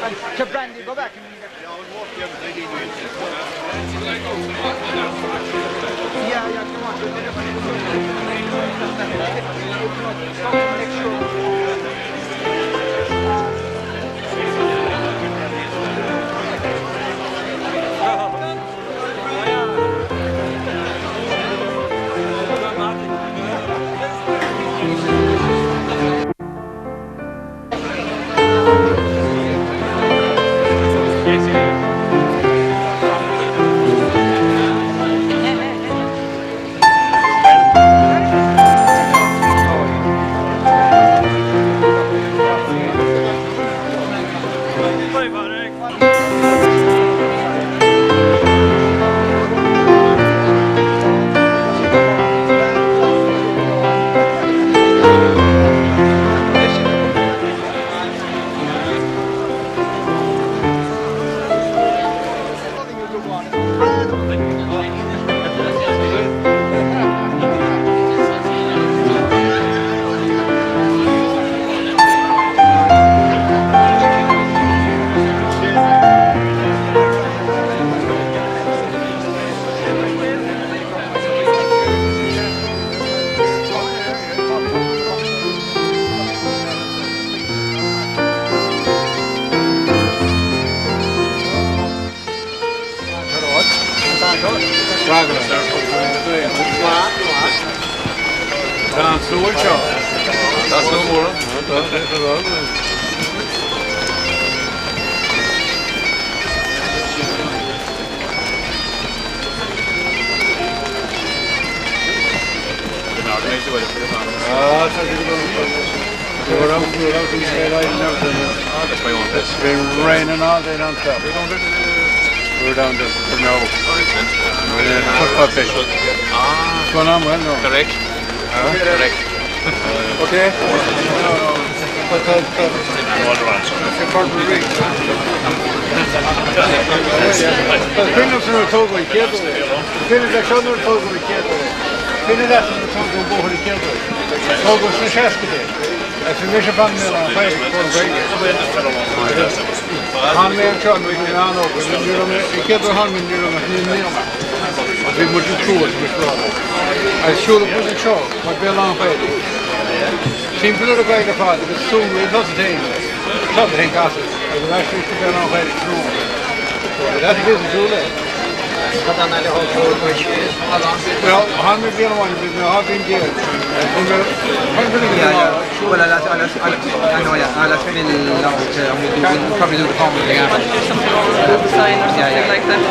to Brandy, go back. Yeah, come on. Make sure. It's been raining all day non-stop. We're down to now. We're in football pitch. What's going on? Well, no. Correct. Correct. Okay. Simpel de kwijt ervan, dat is zo weer dat het heen. Dat is geen kast. Dat is eigenlijk te veel nog even doen. Dat is het doel. Wat dan naar de hoofdwoord? Wel, han met weer man, dus nu had ik keer. ولا لا على سبيل probably do the farming thing. Sign or something like that.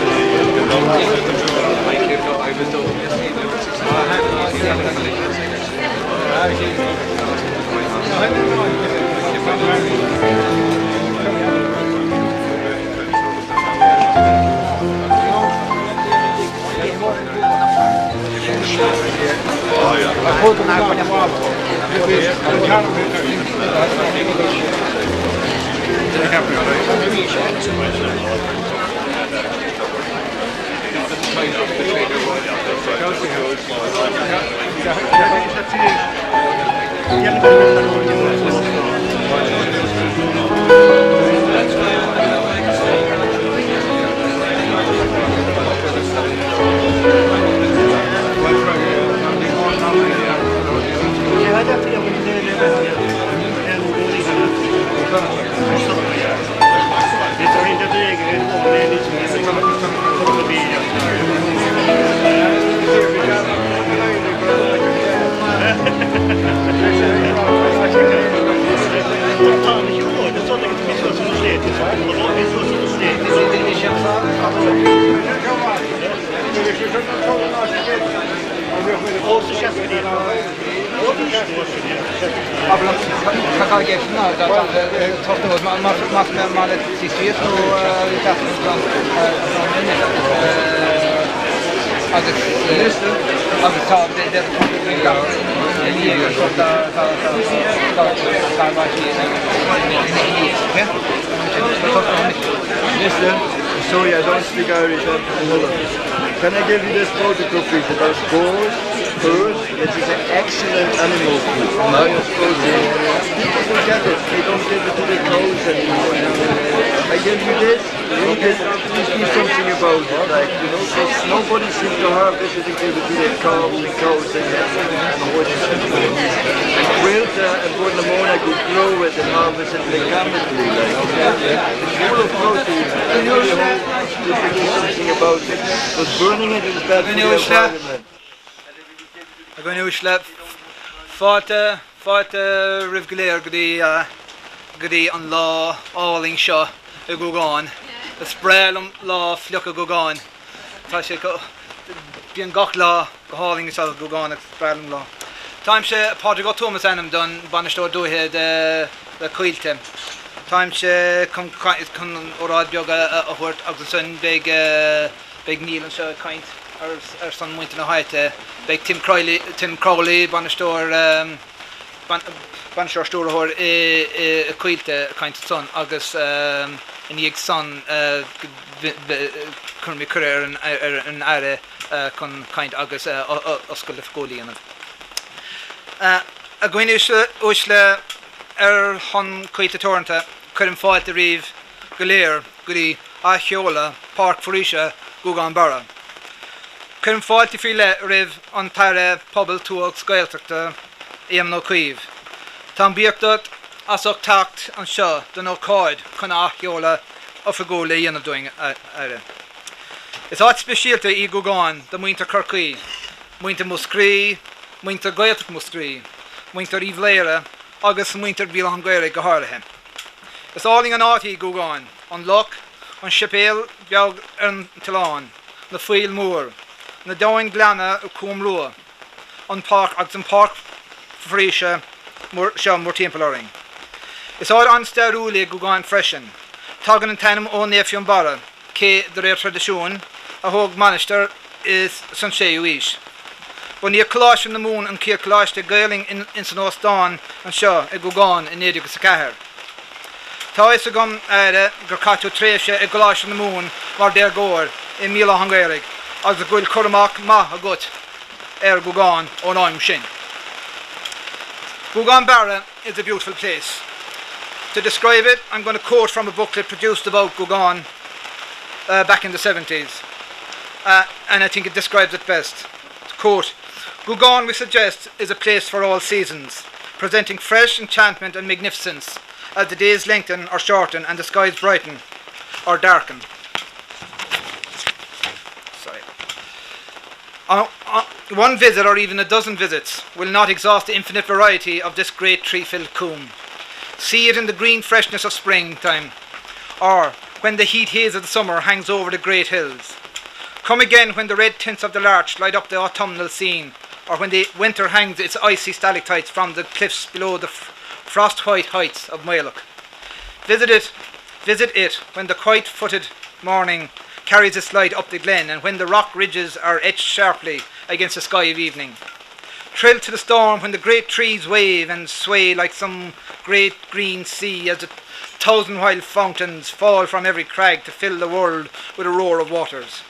Listen, sorry, I don't speak Irish. Can I give you this photocopy for those boars? First, it is an excellent animal food. Now you're supposed to. People forget it. They don't give it to the cows anymore. give you this? Please do something about it, like, you know, because nobody seems to harvest it until they do their calves and cows and horses and Coilte and Gougane could grow it and harvest it mechanically, like, it's full of protein. I really hope that we do something about it, because burning it is bad for the environment. I'm going to usle fáte rivgléir godi an lá áling seo I Gougane. The spraylam lá fliucha Gougane. Tá sé bíon gach lá go háling is Gougane spraylam lá. Time sé Pádraig Ó Tuamas anam done banistóir dúthe de Coilte. Time sé chun óráid beag a thuirt agus san big Níl an seo caint ar san muinte na haite. Big Tim Crowley banistóir stúrthóir I Coilte caint son agus in íag son chun mi cuir an aire chun caint agus oscail le fgólaí anam. A gcuine úsle ar chun Coilte torranta chuir fáilte a riomh go léir gurí a cheola Park Forisha Gougane Barra. Chuir fáilte fí le rih an taire pobl túach scailteachta Eamon Cuiv. Tá bíochtad asach tacht an seo don ócáid chun a cheola a fgóla dhéanamh doing aire. Is áit speisialta I Gougane do muinte Corcaí, muinte Muscrí, muinte Gaeltach Muscrí, muinte Ríomhléire agus muinte Bíal an Gaire go háirithe. Is áling an átaí Gougane, an loch, an sipéal beag ar an Tileán, na Fuil Mór, na Dáin Gleanna ó Cúmrua, an park agus an Park Forisha seo mór timpeallaring. Is áir an stairúla Gougane freisin, tagan an tainm ó Néfion Barra, cé de réir tradiisiún a thug manisteir is san séú is. Bun níor coláis na mún an cír coláiste gailing in san Óstáin an seo I Gougane in 1994. Tá is a gom aire gur catú tréise I coláis na mún mar déir góir I míle hangéirigh agus a gúil churamach maith a gut ar Gougane ó náim sin. Gougane Barra is a beautiful place. To describe it, I'm going to quote from a booklet produced about Gougane back in the 70s. And I think it describes it best. Quote, Gougane, we suggest, is a place for all seasons, presenting fresh enchantment and magnificence as the days lengthen or shorten and the skies brighten or darken. Sorry. One visit or even a dozen visits will not exhaust the infinite variety of this great tree-filled coombe. See it in the green freshness of springtime, or when the heat haze of the summer hangs over the great hills. Come again when the red tints of the larch light up the autumnal scene, or when the winter hangs its icy stalactites from the cliffs below the frost-white heights of Moylach. Visit it when the quiet-footed morning carries its light up the glen, and when the rock ridges are etched sharply against the sky of evening. Thrill to the storm when the great trees wave and sway like some great green sea as the thousand wild fountains fall from every crag to fill the world with a roar of waters.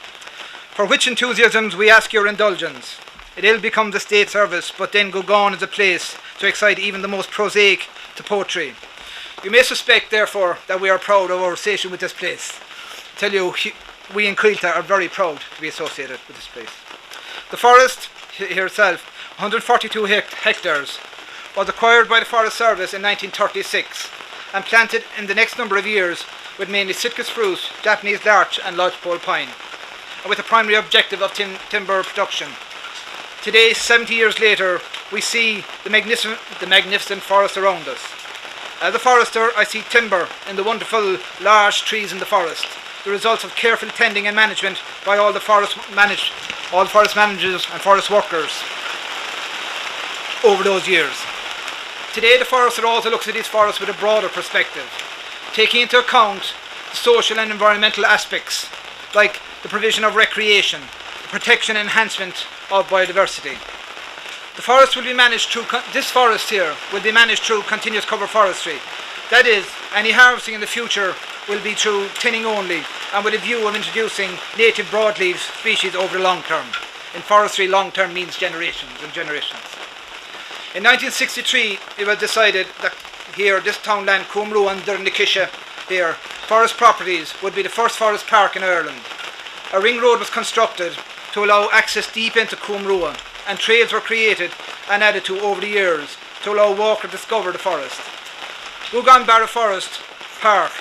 For which enthusiasms we ask your indulgence. It ill becomes the state service, but then Gougane is a place to excite even the most prosaic to poetry. You may suspect, therefore, that we are proud of our association with this place. I tell you, we in Coilte are very proud to be associated with this place. The forest here itself, 142 hectares, was acquired by the Forest Service in 1936 and planted in the next number of years with mainly Sitka spruce, Japanese larch and lodgepole pine, and with the primary objective of timber production. Today, 70 years later, we see the magnificent forest around us. As a forester, I see timber in the wonderful large trees in the forest, the results of careful tending and management by all the forest managers and forest workers over those years. Today, the forester also looks at these forests with a broader perspective, taking into account the social and environmental aspects, like the provision of recreation, the protection and enhancement of biodiversity. The forest will be managed through, this forest here will be managed through continuous cover forestry. That is, any harvesting in the future will be through thinning only and with a view of introducing native broadleaf species over the long term. In forestry, long term means generations and generations. In 1963, it was decided that here, this townland, Cúmrú and Durnikisha, here, Forest Properties would be the first forest park in Ireland. A ring road was constructed to allow access deep into Coombe Rua, and trails were created and added to over the years to allow walkers to discover the forest. Gougane Barra Forest Park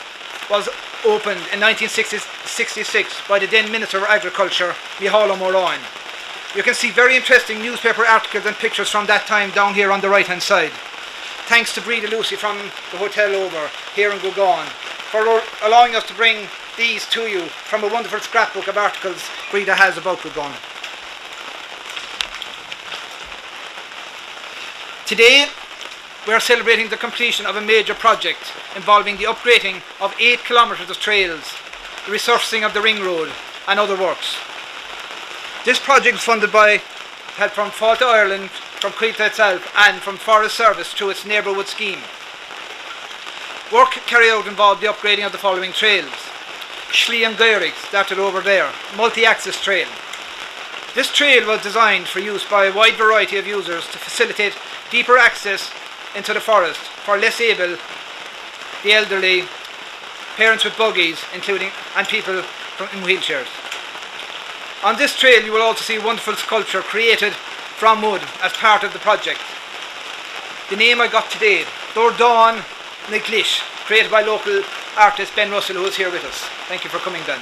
was opened in 1966 by the then Minister of Agriculture, Micheál O'Moráin. You can see very interesting newspaper articles and pictures from that time down here on the right hand side. Thanks to Breda Lucy from the hotel over here in Gougane for allowing us to bring these to you from a wonderful scrapbook of articles Breda has about Gougane. Today we are celebrating the completion of a major project involving the upgrading of 8 kilometres of trails, the resurfacing of the ring road and other works. This project is funded by help from Coilte Ireland, from Coilte itself and from Forest Service through its neighbourhood scheme. Work carried out involved the upgrading of the following trails. Schlie and Geirig started over there, multi-access trail. This trail was designed for use by a wide variety of users to facilitate deeper access into the forest for less able, the elderly, parents with buggies, including and people in wheelchairs. On this trail you will also see wonderful sculpture created from wood as part of the project. The name I got today, Dordawn Niglish, created by local artist Ben Russell, who is here with us. Thank you for coming, Ben.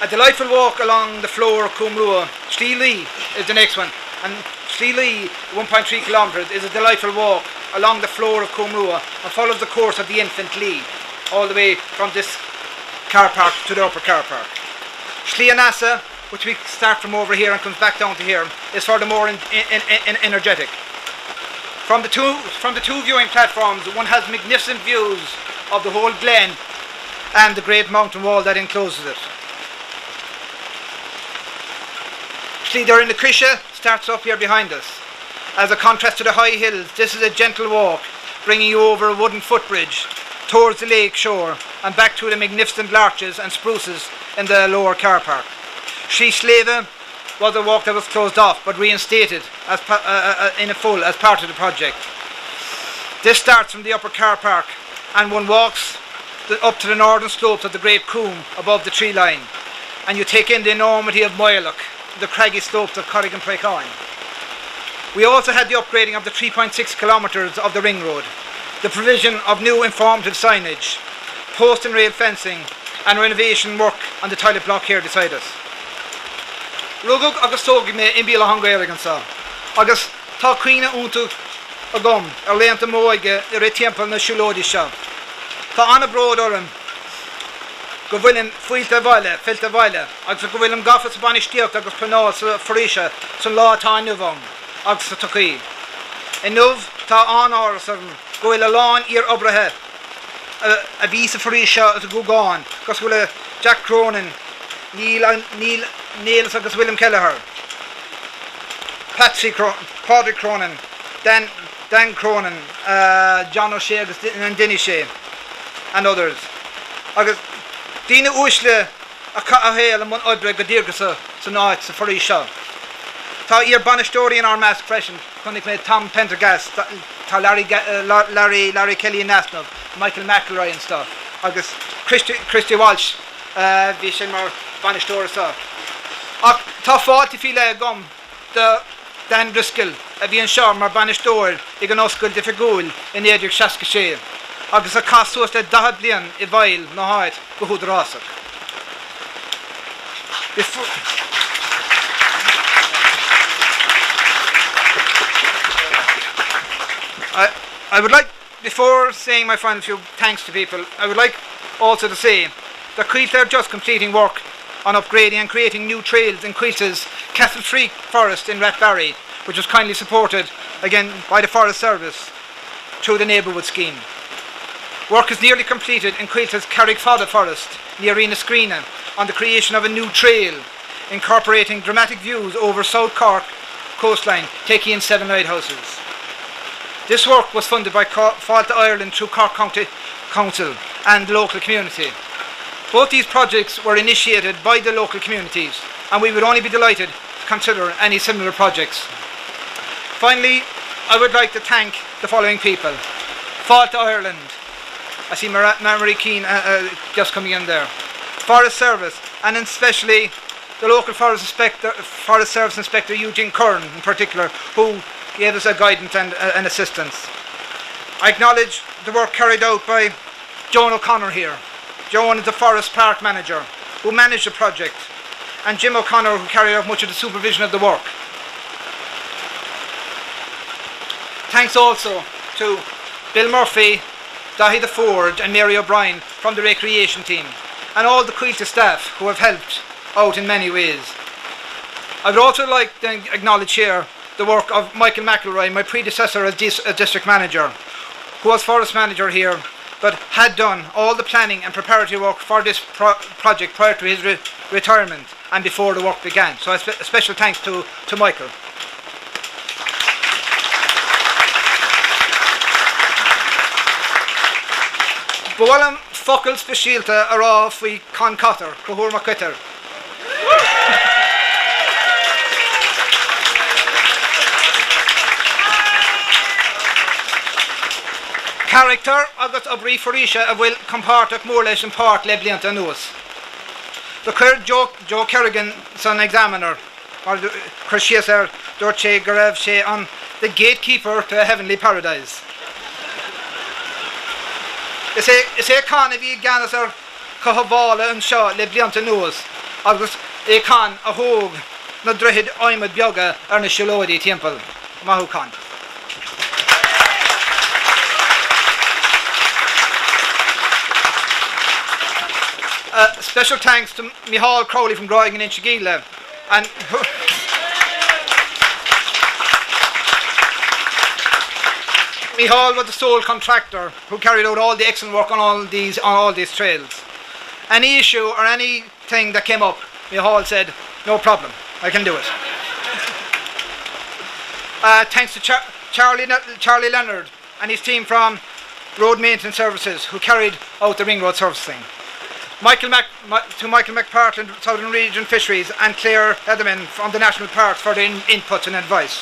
A delightful walk along the floor of Coombe Rua. Schlie Lee is the next one, and Schlie Lee, 1.3 kilometres, is a delightful walk along the floor of Coombe Rua and follows the course of the infant Lee all the way from this car park to the upper car park. Schlie Anassa, which we start from over here and comes back down to here, is for the more energetic. From the two viewing platforms, one has magnificent views of the whole glen and the great mountain wall that encloses it. Schlie Doireann na Crische starts up here behind us. As a contrast to the high hills, this is a gentle walk, bringing you over a wooden footbridge towards the lake shore and back to the magnificent larches and spruces in the lower car park. Schlie Sleve was a walk that was closed off but reinstated as in a full as part of the project. This starts from the upper car park and one walks up to the northern slopes of the Great Coombe above the tree line, and you take in the enormity of Moylock, the craggy slopes of Corrigan Precoin. We also had the upgrading of the 3.6 kilometres of the ring road, the provision of new informative signage, post and rail fencing and renovation work on the toilet block here beside us. Rugug agus tóg me in bíla hangéir an sa. Agus tá cuine úntu agam leanta móige i timpel na siúlódi seo. Tá anna bród orm go bhfuilin fuilte bhaile, filte bhaile, agus go bhfuilm gafas banistíocht agus planá sa fríse san látá nuvang agus sa tucaí. In nuv tá an áras orm go bhfuil a lán ír obrathe a bhí sa fríse as a Gougane, gus bhfuil Jack Cronin, Neil agus William Kelleher, Patrick Cronin, Dan Cronin, John O'Shea and Denny Shea and others. Agus Dina Uisle a héal am oibre go dtír go sa náid sa forí seo. Tá ír banistóí in our mass expression chunig mé Tom Pendergast, tá Larry Kelly and Nasnov, Michael McElroy and stuff. Agus Christy Walsh bhí sin mar banistóir sa. Tá fáilte fi le gom de Dan Driscoll a bhí an seo mar banistóir ag an oscail de figúil in éidir 66. Agus a casúas le 10 bliain I bhail na háid go húdarásach. I would like, before saying my final few thanks to people, I would like also to say that Cuiv are just completing work on upgrading and creating new trails in Coilte's Castle Freak Forest in Rathbarry, which was kindly supported again by the Forest Service through the neighbourhood scheme. Work is nearly completed in Coilte's Carrickfada Forest near Enniscreenan on the creation of a new trail incorporating dramatic views over South Cork coastline, taking in 7 lighthouses. This work was funded by Coilte Ireland through Cork County Council and the local community. Both these projects were initiated by the local communities, and we would only be delighted to consider any similar projects. Finally, I would like to thank the following people: Coilte Ireland, I see Marie Keane just coming in there. Forest Service, and especially the local Forest Service Inspector Eugene Curran in particular, who gave us a guidance and assistance. I acknowledge the work carried out by Joan O'Connor here. Joan is the Forest Park Manager who managed the project, and Jim O'Connor, who carried out much of the supervision of the work. Thanks also to Bill Murphy, Dahi the Forge and Mary O'Brien from the recreation team, and all the Coilte staff who have helped out in many ways. I would also like to acknowledge here the work of Michael McElroy, my predecessor as district manager, who was forest manager here, but had done all the planning and preparatory work for this project prior to his retirement and before the work began. So a special thanks to Michael. Bwallam focal specialta ará fwy con cotter, cohur ma cutter. Character agus obrí foríise a bhfuil compártach mór leis an párt le blianta nuas. The cur Joe Kerrigan son examiner, or chur sias dúirt sé go raibh sé on the gatekeeper to a heavenly paradise. Is é can a bhí ganas cohabála an seo le blianta nuas, agus é can a thóg na droichead aimid beaga na Siolóidí timpeall. Mahu can. Special thanks to Micheál Crowley from Gougane in Shigila, and Micheál was the sole contractor who carried out all the excellent work on all these trails. Any issue or anything that came up, Micheál said, no problem, I can do it. Thanks to Charlie Leonard and his team from Road Maintenance Services who carried out the ring road surfacing. Michael McPartland, Southern Region Fisheries, and Claire Edelman from the National Parks for their inputs and advice.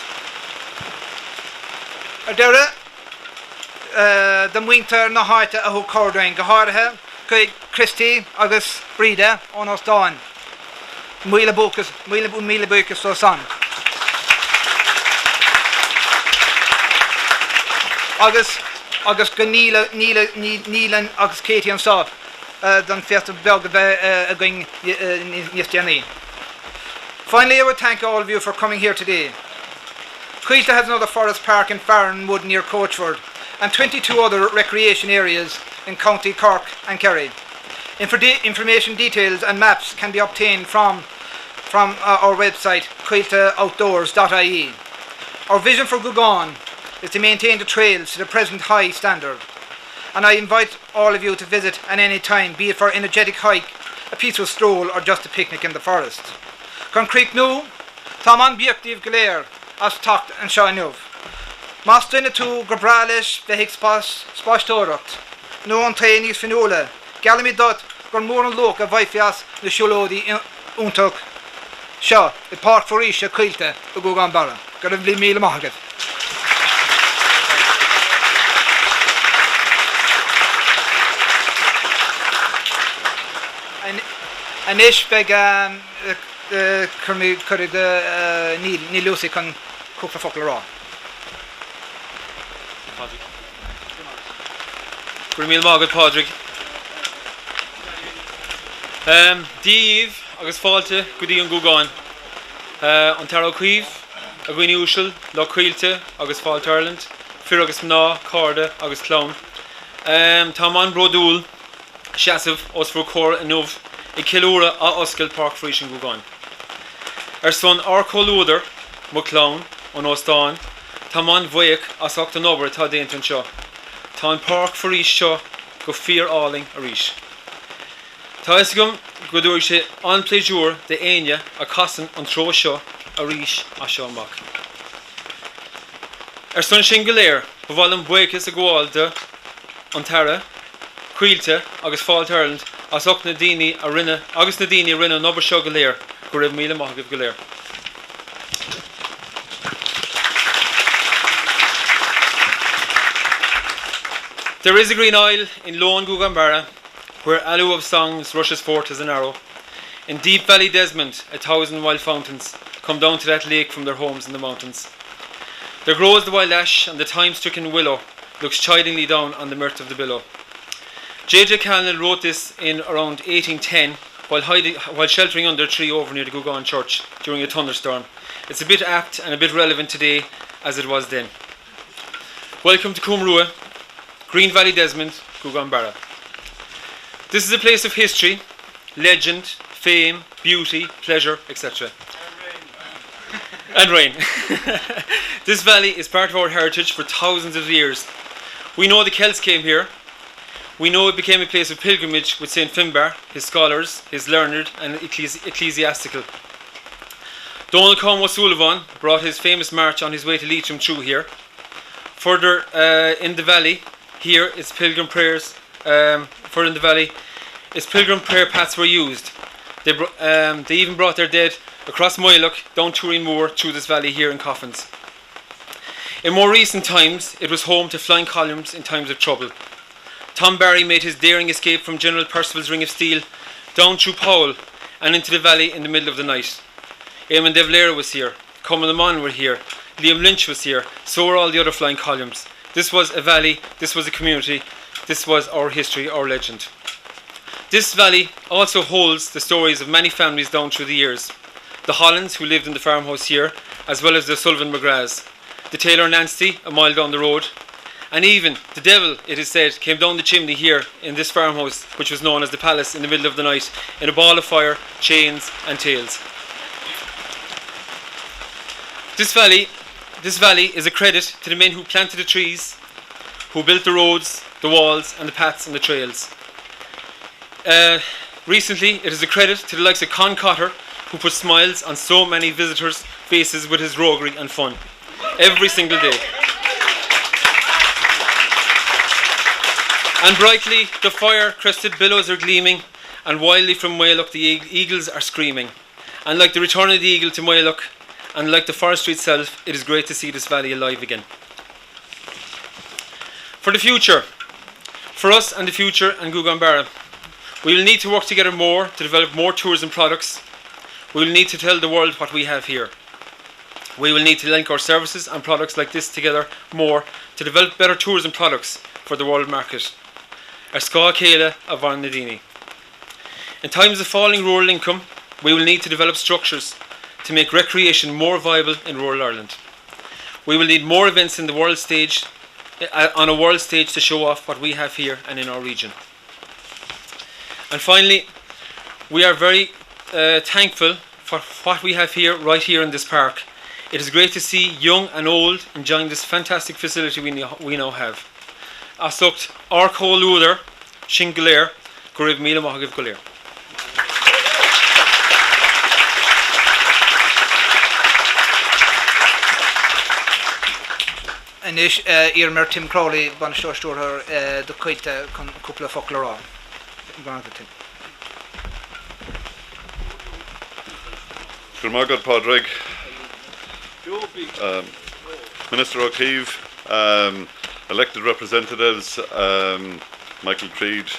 The winter na haite a ho cordoin goharthe Cuiv Christy agus Brida on us dawn. Mila bucas so son. Agus go Nílan agus Katie and Sop. Dan fiat beg going yesterday. Finally, I would thank all of you for coming here today. Coilte has another forest park in Farranwood near Coachford and 22 other recreation areas in County Cork and Kerry. Information details and maps can be obtained from our website coilteoutdoors.ie. Our vision for Gougane is to maintain the trails to the present high standard, and I invite all of you to visit at any time, be it for an energetic hike, a peaceful stroll or just a picnic in the forest. Con Creek nu, Taman Biaktiv Galer, as Tacht and Shanuv. Mastin to Gabralish, the Hicks Spastorot, no on trainees Finola, Galamidot, Gormon Loka, Vifias, the Siolóidí Untuk, Shaw, the Park for Isha, Coilte, the Gougane Barra. Got a meal market. And ish beg curmi curry the Neil Lucy can cook for fuckle raw. Gurmil Margaret Padraig. Dave agus Fáilte Goudí an Gougane. Ontario Cuiv, a Gwine Ushel, Lo Coilte agus Fáilte Ireland, Fir agus Mná, Carda agus Clown. Taman Brodúil, Siasav, Osfru Cor and Nuv, I Kilura a Oscail Park Frish in Gougane. Son Arcolúder, Mo Clown, on Ostan, Taman Voic as Octonober ta Dainton Shaw. Tá Park Frish Shaw, go fear alling a rish. Tá isgum go dúir sé an pléisiúr de aine a casan an tro seo a rish a seo mac. Son sin go léir, bhhailm buchas a gháil de Ontario, Coilte agus Fáilte Ireland as och na daoine a rinne agus na daoine rinne an obair seo go léir go raibh míle maithagah go léir. There is a green isle in lone Gougane Barra, where Alu of songs rushes forth as an arrow. In deep Valley Desmond, 1,000 wild fountains come down to that lake from their homes in the mountains. There grows the wild ash, and the time-stricken willow looks chidingly down on the mirth of the billow. J.J. Calnell wrote this in around 1810 while sheltering under a tree over near the Gougane church during a thunderstorm. It's a bit apt and a bit relevant today as it was then. Welcome to Cumrua, Green Valley Desmond, Gougane Barra. This is a place of history, legend, fame, beauty, pleasure, etc. And rain. This valley is part of our heritage for thousands of years. We know the Celts came here. We know it became a place of pilgrimage with St. Finbar, his scholars, his learned and ecclesiastical. Donald Conn O'Sullivan brought his famous march on his way to Leitrim through here. Further in the valley, here its pilgrim prayers. Further in the valley, its pilgrim prayer paths were used. They even brought their dead across Moylock down Turin Moor through this valley here in coffins. In more recent times, it was home to flying columns in times of trouble. Tom Barry made his daring escape from General Percival's Ring of Steel down through Powell and into the valley in the middle of the night. Eamon de Valera was here, Cumann Lamon were here, Liam Lynch was here, so were all the other flying columns. This was a valley, this was a community, this was our history, our legend. This valley also holds the stories of many families down through the years. The Hollands, who lived in the farmhouse here, as well as the Sullivan McGraths. The Taylor Nancy, a mile down the road. And even the devil, it is said, came down the chimney here in this farmhouse, which was known as the Palace, in the middle of the night, in a ball of fire, chains and tails. This valley is a credit to the men who planted the trees, who built the roads, the walls and the paths and the trails. Recently, it is a credit to the likes of Con Cotter, who put smiles on so many visitors' faces with his roguery and fun, every single day. And brightly, the fire-crested billows are gleaming, and wildly from Moylock the eagles are screaming. And like the return of the eagle to Moylock, and like the forestry itself, it is great to see this valley alive again. For the future, for us and the future and Gougane Barra, we will need to work together more to develop more tourism products. We will need to tell the world what we have here. We will need to link our services and products like this together more to develop better tourism products for the world market. Arsca Céile of Varnadini. In times of falling rural income, we will need to develop structures to make recreation more viable in rural Ireland. We will need more events in the world stage, on a world stage, to show off what we have here and in our region. And finally, we are very thankful for what we have here, right here in this park. It is great to see young and old enjoying this fantastic facility we now have. Asucht Arco Luder, Shingalir, Cuiv Mila Mahagiv Gulir. Anish Irmer Tim Crowley ban stor her de Coilte couple of folklore. Gurmagad Padraig, Minister O'Keefe, elected representatives, Michael Creed,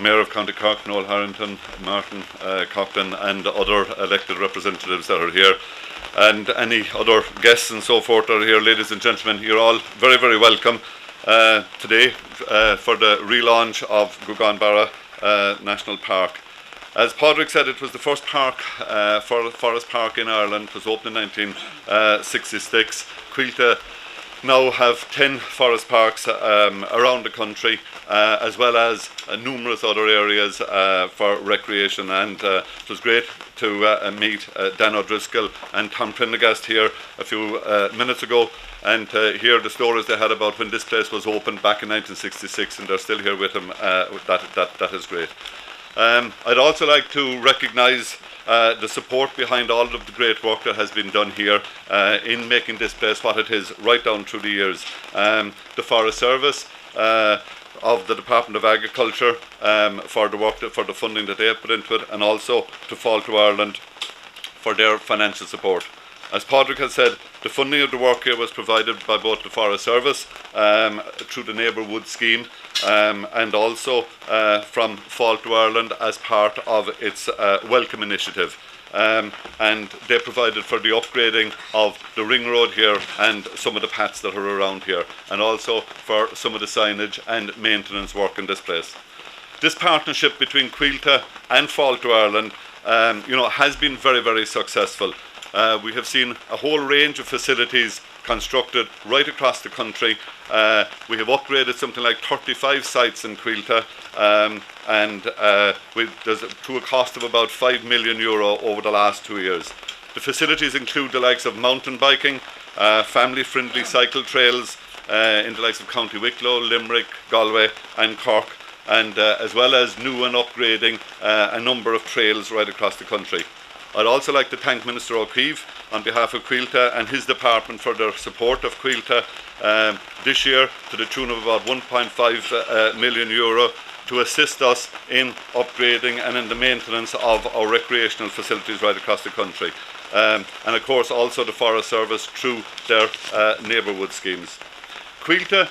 Mayor of County Cork, Noel Harrington, Martin Coughlin, and other elected representatives that are here, and any other guests and so forth that are here. Ladies and gentlemen, you're all very, very welcome today for the relaunch of Gougane Barra National Park. As Padraig said, it was the first park, forest park in Ireland. It was opened in 1966. Coilte now have 10 forest parks around the country, as well as numerous other areas for recreation. And it was great to meet Dan O'Driscoll and Tom Prendergast here a few minutes ago, and hear the stories they had about when this place was opened back in 1966, and they're still here with him. That is great. I'd also like to recognise the support behind all of the great work that has been done here in making this place what it is right down through the years. The Forest Service of the Department of Agriculture for the work, for the funding that they have put into it, and also to Fall to Ireland for their financial support. As Padraig has said, the funding of the work here was provided by both the Forest Service through the Neighbourhood Scheme and also from Fall to Ireland as part of its Welcome initiative. And they provided for the upgrading of the ring road here and some of the paths that are around here, and also for some of the signage and maintenance work in this place. This partnership between Coilte and Fall to Ireland has been very, very successful. We have seen a whole range of facilities constructed right across the country. We have upgraded something like 35 sites in Coilte, and to a cost of about €5 million over the last 2 years. The facilities include the likes of mountain biking, family-friendly cycle trails in the likes of County Wicklow, Limerick, Galway and Cork, and as well as new and upgrading a number of trails right across the country. I'd also like to thank Minister Cuiv on behalf of Coilte and his department for their support of Coilte this year to the tune of about €1.5 million to assist us in upgrading and in the maintenance of our recreational facilities right across the country. And of course also the Forest Service through their neighbourhood schemes. Coilte,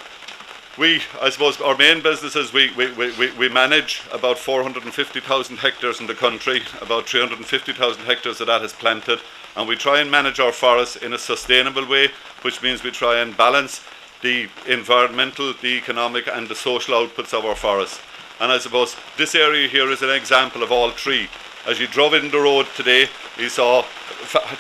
I suppose our main business is we manage about 450,000 hectares in the country, about 350,000 hectares of that is planted, and we try and manage our forests in a sustainable way, which means we try and balance the environmental, the economic and the social outputs of our forests. And I suppose this area here is an example of all three. As you drove in the road today, you saw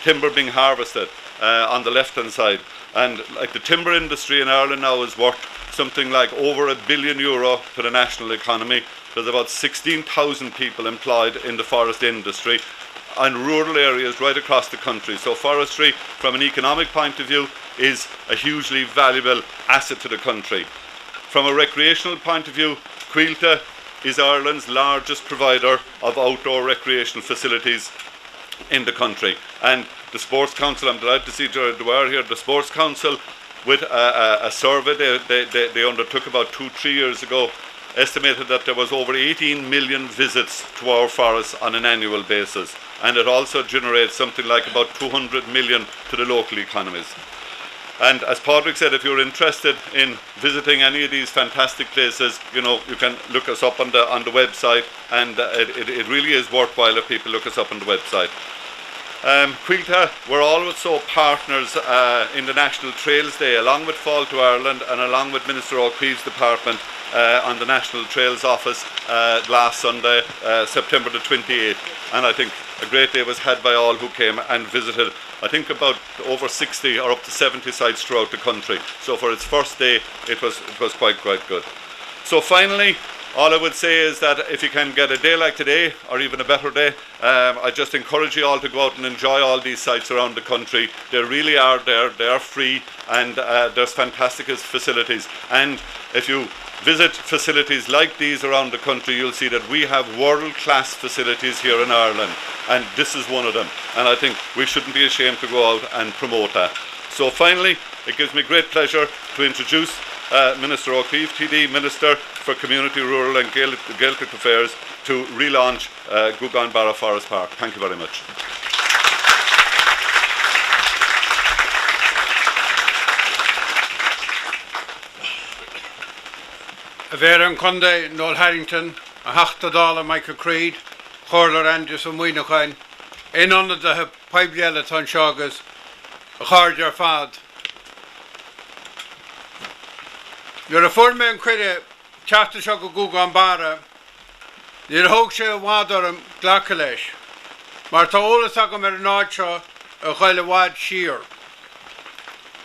timber being harvested on the left hand side, and like the timber industry in Ireland now is worth something like over €1 billion to the national economy. There's about 16,000 people employed in the forest industry and rural areas right across the country. So forestry, from an economic point of view, is a hugely valuable asset to the country. From a recreational point of view, Coilte is Ireland's largest provider of outdoor recreational facilities in the country. And the Sports Council, I'm delighted to see Gerard Dwyer here, the Sports Council, with a survey they undertook about 2-3 years ago, estimated that there was over 18 million visits to our forests on an annual basis, and it also generates something like about 200 million to the local economies. And as Padraig said, if you're interested in visiting any of these fantastic places, you can look us up on the website, and it really is worthwhile if people look us up on the website. Coilte, we're also partners in the National Trails Day, along with Fall to Ireland and along with Minister O'Keefe's department on the National Trails Office last Sunday, September the 28th. And I think a great day was had by all who came and visited, I think about over 60 or up to 70 sites throughout the country. So for its first day, it was quite good. So finally, all I would say is that if you can get a day like today, or even a better day, I just encourage you all to go out and enjoy all these sites around the country. They really are there, they are free, and there's fantastic facilities. And if you visit facilities like these around the country, you'll see that we have world-class facilities here in Ireland, and this is one of them. And I think we shouldn't be ashamed to go out and promote that. So finally, it gives me great pleasure to introduce Minister O'Keefe, TD Minister for Community, Rural and Gaelic Affairs, to relaunch Gougane Barra Forest Park. Thank you very much. A Veran Conde, Noel Harrington, a Hachtadala Michael Creed, Chorler Andrews and Wienerchain, in under the Pibliela Ton Shogas, a Charger Fad. You're a full man crede, Chasta Shoga Gougane Barra, you're a Hogshe Wadarum Glakalesh, Marta Ola Sagamer Nacha, a Chilawad Shear.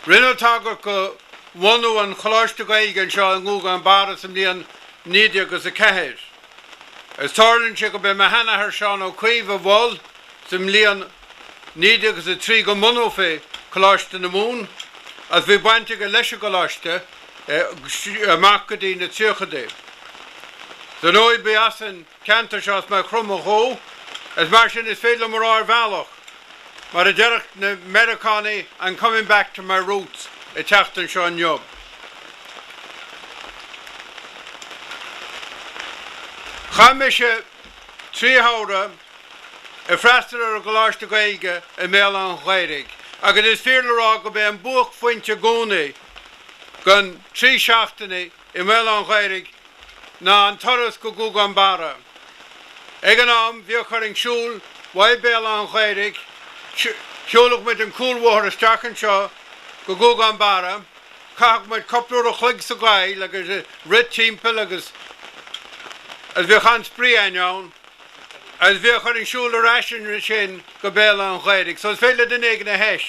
Rino Tago Wonu and Cholosh to Gaigan Shaw and Gougane Barra some Lian Nidia goes a Kahir. As Torlin Chico be Mahana Hershano Cuiv of Wall, some Lian Nidia goes a Trigo Monofe, Cholosh to the Moon, as we went to a Lesha Choloshte. Markedi na Tyrchede. The Noi Biasen Cantershas my Crumaho, as Martian is Fedlam or Valoch, but a Derek na Americani and coming back to my roots, a Chafton Sean Yob. Chamische Trihauda, a Fraster or Galash to Gaige, a Melan Heirig, Agus is fearlará go be an buach fointe gúnaí gon trí seachtainna I mbeil an Ghaeilge ná an toras go Gougane Barra. Ag an am, bhí chuir an siúl, bhaid béal an Ghaeilge, siúlach mit an cúlmhór isteach an seo go Gougane Barra, caithach mit coplúr a chuig sa Gael agus rid timpeall agus as bhí chan sprí ann, as bhí chuir an siúl a rasin sin go béal an Ghaeilge. So is féile den éigen a heis,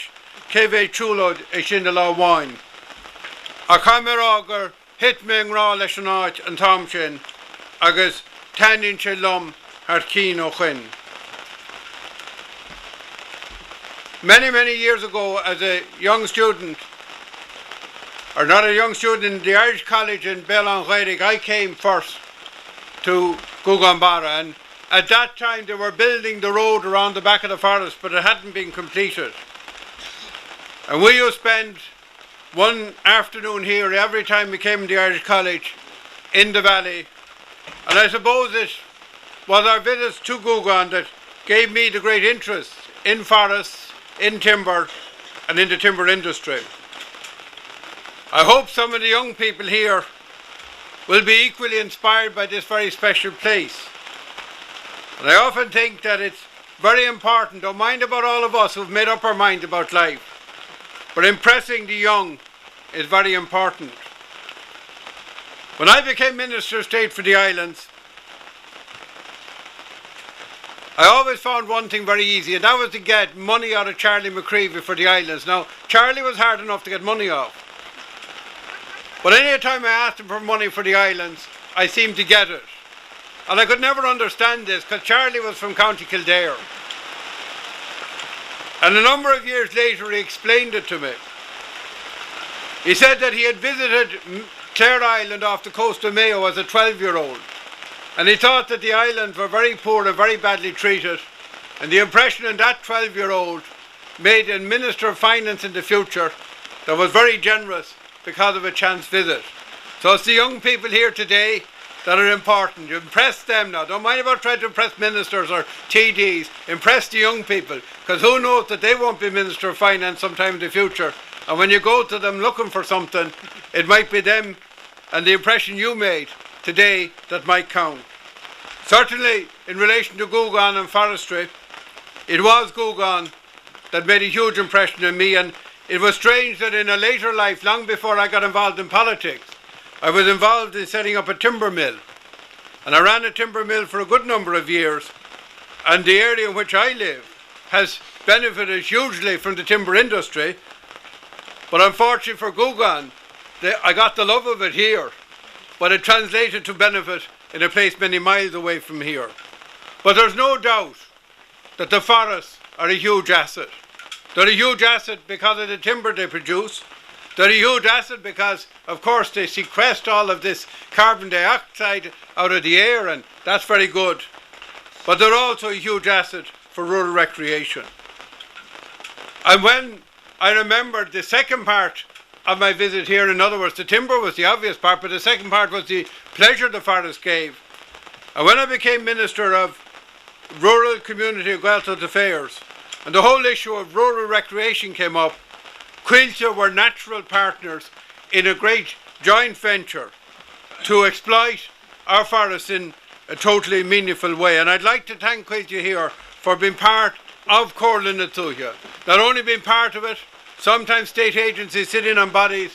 cé bhéh trúlóid é sin de lámháin. A caimera gur hit me ngrá leis an áit an tam sin, agus tanin sé lom ar cín ó chuin. Many years ago, as a young student, or not a young student, in the Irish College in Béal an Ghaeilge, I came first to Gougane Barra, and at that time they were building the road around the back of the forest, but it hadn't been completed. And we used to spend one afternoon here every time we came to the Irish College in the valley, and I suppose it was our visits to Gougane that gave me the great interest in forests, in timber and in the timber industry. I hope some of the young people here will be equally inspired by this very special place. And I often think that it's very important, don't mind about all of us who've made up our mind about life, but impressing the young is very important. When I became Minister of State for the Islands, I always found one thing very easy, and that was to get money out of Charlie McCreevy for the islands. Now, Charlie was hard enough to get money off, but any time I asked him for money for the islands, I seemed to get it. And I could never understand this, because Charlie was from County Kildare. And a number of years later he explained it to me. He said that he had visited Clare Island off the coast of Mayo as a 12-year-old. And he thought that the islands were very poor and very badly treated. And the impression in that 12-year-old made a Minister of Finance in the future that was very generous because of a chance visit. So it's the young people here today that are important. You impress them now. Don't mind about trying to impress ministers or TDs. Impress the young people, because who knows that they won't be Minister of Finance sometime in the future. And when you go to them looking for something, it might be them and the impression you made today that might count. Certainly, in relation to Gougane and forestry, it was Gougane that made a huge impression on me, and it was strange that in a later life, long before I got involved in politics, I was involved in setting up a timber mill. And I ran a timber mill for a good number of years, and the area in which I live has benefited hugely from the timber industry. But unfortunately for Gougane, I got the love of it here, but it translated to benefit in a place many miles away from here. But there's no doubt that the forests are a huge asset. They're a huge asset because of the timber they produce. They're a huge asset because, of course, they sequester all of this carbon dioxide out of the air, and that's very good. But they're also a huge asset for rural recreation. And when I remembered the second part of my visit here, in other words, the timber was the obvious part, but the second part was the pleasure the forest gave. And when I became Minister of Rural Community and Coilte Affairs, and the whole issue of rural recreation came up, Coilte were natural partners in a great joint venture to exploit our forests in a totally meaningful way. And I'd like to thank Coilte here for being part of Corlin na Tuatha. Not only being part of it, sometimes state agencies sit in on bodies,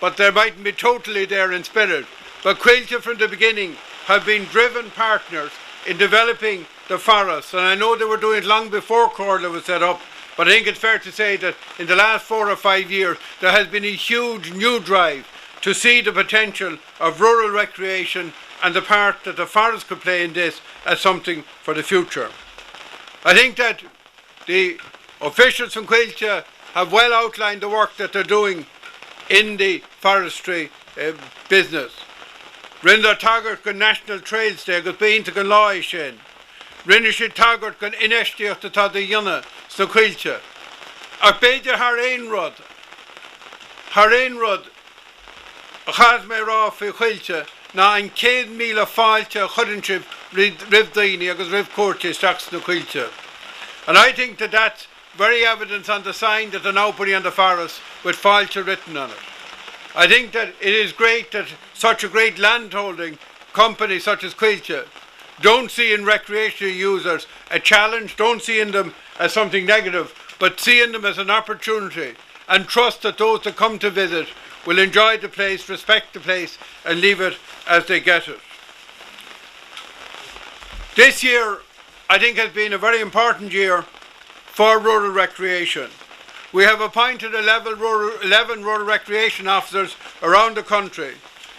but they mightn't be totally there in spirit. But Coilte from the beginning have been driven partners in developing the forests, and I know they were doing it long before Corlin was set up. But I think it's fair to say that in the last 4 or 5 years there has been a huge new drive to see the potential of rural recreation and the part that the forest could play in this as something for the future. I think that the officials from Coilte have well outlined the work that they're doing in the forestry business. Rinda Taggart gon National Trails Day got being to gon Lai Shin. Rinda Taggart gon Ineshti to Tada Yuna so Coilte. Ach beidir har ein rod a chas me ra fi Coilte na ein 100 míle fáilte chudanship rib daoine agus rib cuairte stachs na Coilte. And I think that that's very evidence on the sign that they're now putting on the forest with Coilte written on it. I think that it is great that such a great landholding company such as Coilte don't see in recreational users a challenge, don't see in them as something negative, but see in them as an opportunity, and trust that those that come to visit will enjoy the place, respect the place, and leave it as they get it. This year, I think, has been a very important year for rural recreation. We have appointed 11 rural recreation officers around the country,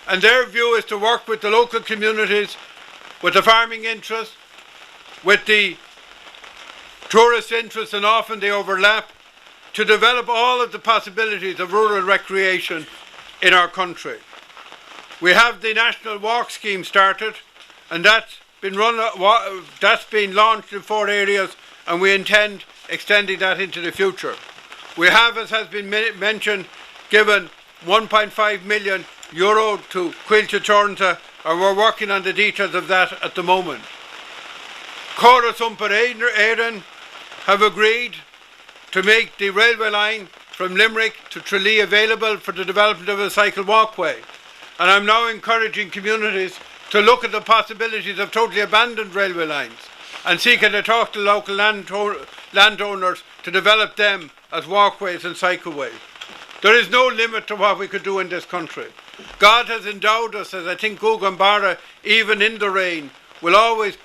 and their view is to work with the local communities, with the farming interest, with the tourist interest, and often they overlap, to develop all of the possibilities of rural recreation in our country. We have the National Walk Scheme started, and that's been launched in 4 areas, and we intend extending that into the future. We have, as has been mentioned, given €1.5 million to Coilte Toronto, and we're working on the details of that at the moment. Chorus Umper Éireann have agreed to make the railway line from Limerick to Tralee available for the development of a cycle walkway. And I'm now encouraging communities to look at the possibilities of totally abandoned railway lines and seeking to talk to local landowners to develop them as walkways and cycleways. There is no limit to what we could do in this country. God has endowed us, as I think Gougane Barra, even in the rain, will always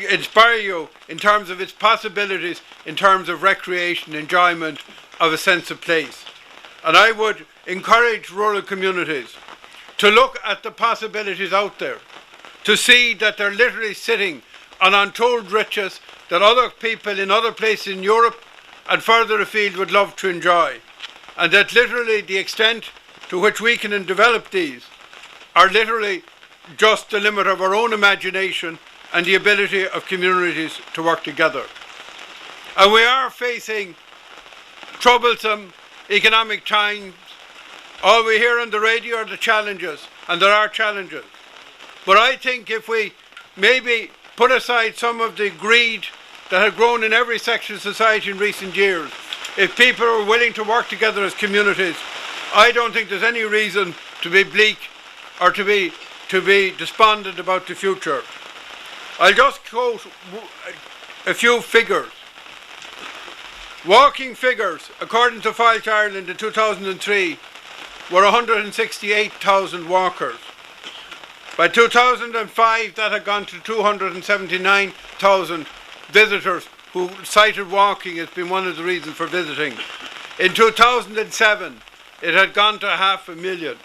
inspire you in terms of its possibilities, in terms of recreation, enjoyment, of a sense of place. And I would encourage rural communities to look at the possibilities out there, to see that they're literally sitting on untold riches that other people in other places in Europe and further afield would love to enjoy, and that literally the extent to which we can develop these are literally just the limit of our own imagination and the ability of communities to work together. And we are facing troublesome economic times. All we hear on the radio are the challenges, and there are challenges. But I think if we maybe put aside some of the greed that had grown in every section of society in recent years, if people are willing to work together as communities, I don't think there's any reason to be bleak or to be despondent about the future. I'll just quote a few figures. Walking figures, according to Coilte Ireland in 2003, were 168,000 walkers. By 2005, that had gone to 279,000 visitors who cited walking as being one of the reasons for visiting. In 2007, it had gone to 500,000.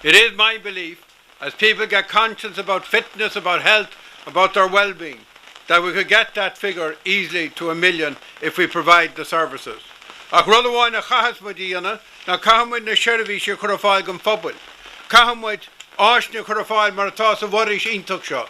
It is my belief, as people get conscious about fitness, about health, about their well-being, that we could get that figure easily to 1 million if we provide the services. Ach rudháin a chahas mo díana, na cahamid na shervi she could have filed gum fubble. Cahamid ashne could have filed mar atá sa warish intach seo.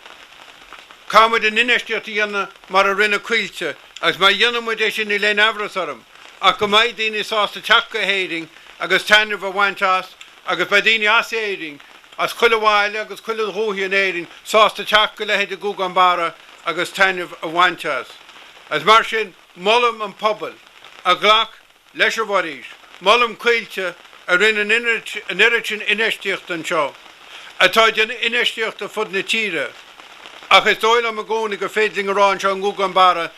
Cahamid an inestiach díana mar a rinna Coilte, as my yanamid is in the lane avrasarum. Ach go mai dini sás the chakka heading, agus tanner va wantas, agus by dini as heading, as cullawile, agus cullad ruhian heading, sás the chakka lehe de Gougane Barra, agus tanner va wantas. As marshin, mullum and pubble, a glock, lesher warish, mullum Coilte, a rin an irrichin inestiach than show. A tajan inestiach the foot na tira. Ach is doyle am a goni go fedling around show Gougane Barra,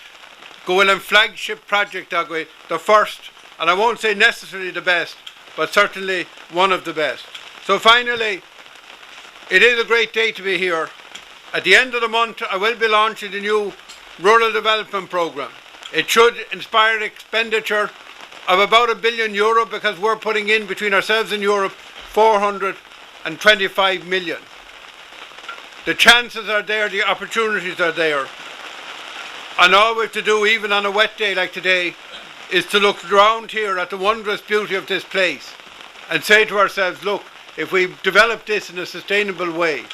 go in flagship project agwe, the first, and I won't say necessarily the best, but certainly one of the best. So finally, it is a great day to be here. At the end of the month, I will be launching the new Rural Development Programme. It should inspire expenditure of about €1 billion because we're putting in, between ourselves and Europe, 425 million. The chances are there, the opportunities are there. And all we have to do, even on a wet day like today, is to look around here at the wondrous beauty of this place and say to ourselves, look, if we develop this in a sustainable way,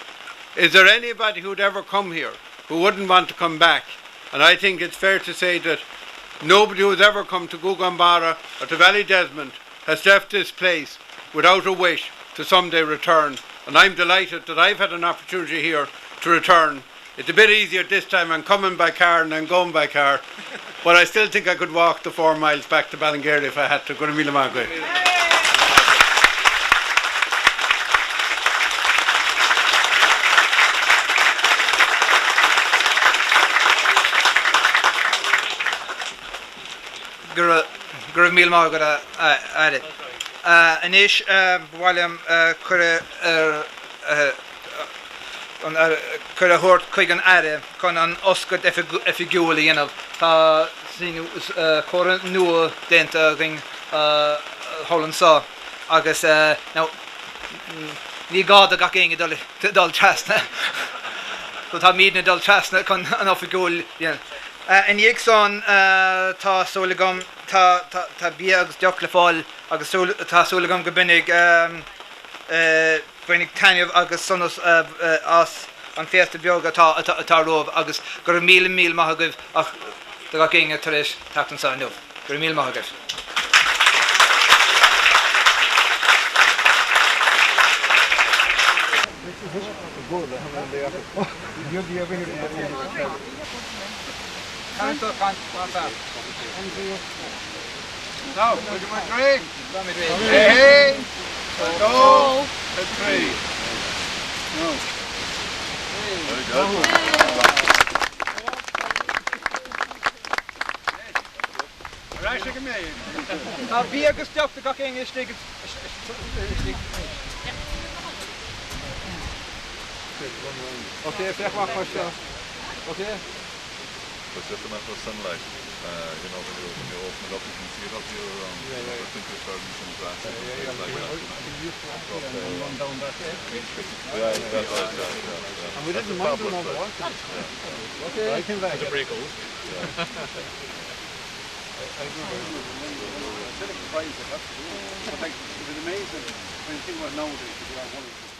is there anybody who'd ever come here who wouldn't want to come back? And I think it's fair to say that nobody who's ever come to Gougane Barra or to Valley Desmond has left this place without a wish to someday return. And I'm delighted that I've had an opportunity here to return It's a bit easier this time. I'm coming by car and I'm going by car. But I still think I could walk the 4 miles back to Ballingeary if I had to. Go to Milamagwe. Gur mil má go aire. Inis bhhailm chur a thuirt chuig an aire chun an oscailt effigiúla dhéanamh. Tá chóir nua déanta ring Holland sá agus ní gáda gach éige dul trasna. Tá míad na dul trasna chun an effigiúil dhéanamh. In dhéagsáin tá súlagam tá bí agus deoch le fáil agus tá súlagam go binnig tainmh agus sonas as an fiesta beag atá romh agus gur mí maith goibh ach do gach éige tar éis tatan sa nuh. Gur mí maith goibh. Now, put your mic right. Hey, go, and 3. No. Very good. Tá bí agus deoch gach éige stig. Okay, vielleicht mach mal schnell. Okay. It's just a matter of sunlight. You know, when you open it up, you can see it up here around. I think there's starting some grass and things like that. Run down that way. Yeah, that's right. Yeah. And we didn't mind doing all the work. Okay. I can back. It's a break out. It's amazing when you think about nowadays, you do have one of these.